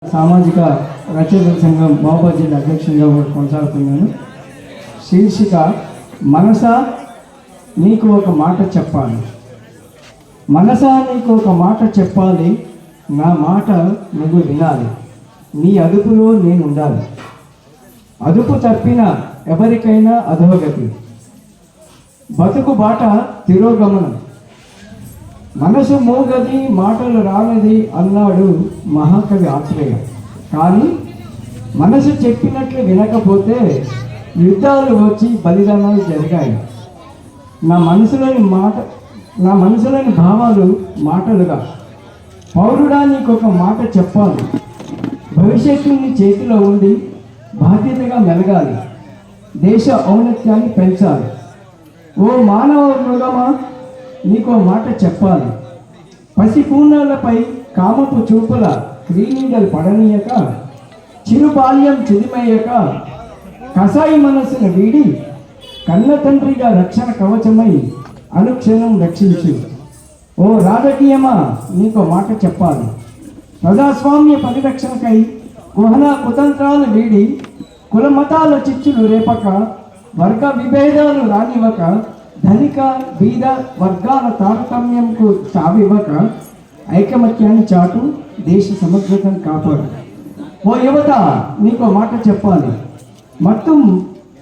సామాజిక రచయితల సంఘం మహబూబాబాద్ జిల్లా అధ్యక్షునిగా కొనసాగుతున్నాను. శీర్షిక మనసా నీకు ఒక మాట చెప్పాలి. మనసా నీకు ఒక మాట చెప్పాలి, నా మాట నువ్వు వినాలి. నీ అదుపులో నేను ఉండాలి. అదుపు తప్పిన ఎవరికైనా అధోగతి, బతుకు బాట తిరోగమనం. మనసు మోగది మాటలు రానిది అన్నాడు మహాకవి ఆత్రేయ. కానీ మనసు చెప్పినట్లు వినకపోతే యుద్ధాలు వచ్చి బలిదానాలు జరిగాయి. నా మనసులోని భావాలు మాటలుగా. పౌరుడా నీకు ఒక మాట చెప్పాలి. భవిష్యత్తు నీ చేతిలో ఉండి బాధ్యతగా మెలగాలి. దేశ ఔన్నత్యాన్ని పెంచాలి. ఓ మానవ మృగమా నీకో మాట చెప్పాలి. పసి పూర్ణాలపై కామపు చూపుల క్రీనీడలు పడనీయక, చిరు బాల్యం చిదిమయ్యక, కసాయి మనస్సును వీడి కన్న తండ్రిగా రక్షణ కవచమై అనుక్షణం రక్షించు. ఓ రాజకీయమా నీకో మాట చెప్పాలి. ప్రజాస్వామ్య పరిరక్షణకై కుహనా కుతంత్రాలు వీడి కుల మతాల చిచ్చులు రేపక, వర్గ విభేదాలు రానివ్వక, ధనిక బీద వర్గాల తారతమ్యంకు తావివ్వక, ఐకమత్యాన్ని చాటు, దేశ సమగ్రతను కాపాడు. ఓ యువత నీకో మాట చెప్పాలి.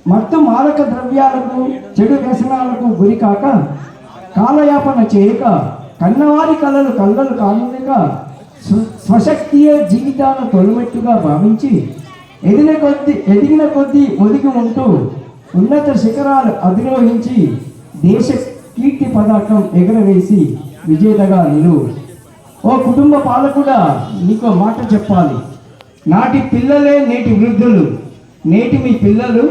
మత్తు మారక ద్రవ్యాలకు చెడు వ్యసనాలకు గురికాక, కాలయాపన చేయక, కన్నవారి కళలు కళ్ళలు కానుక, స్వశక్తియే జీవితాల తొలిమెట్టుగా భావించి ఎదిగిన కొద్దీ ఒదిగి ఉంటూ ఉన్నత శిఖరాలు అధిరోహించి దేశ కీర్తి పతాకం ఎగరవేసి విజేతగా నిలువు. ఓ కుటుంబ పాలకుడా నీకో మాట చెప్పాలి. నాటి పిల్లలే నేటి వృద్ధులు, నేటి మీ పిల్లలు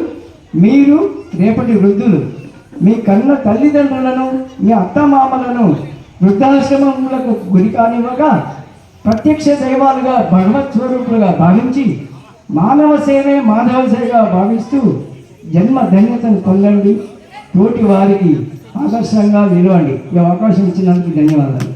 మీరు రేపటి వృద్ధులు. మీ కన్న తల్లిదండ్రులను, మీ అత్తమామలను వృద్ధాశ్రమములకు గురి కానివ్వగా, ప్రత్యక్ష దైవాలుగా భగవత్ స్వరూపులుగా భావించి మానవ సేవే మాధవ సేవగా భావిస్తూ జన్మ ధన్యతను పొందండి. తోటి వారికి ఆదర్శంగా నిలవండి. ఈ అవకాశం ఇచ్చినందుకు ధన్యవాదాలు.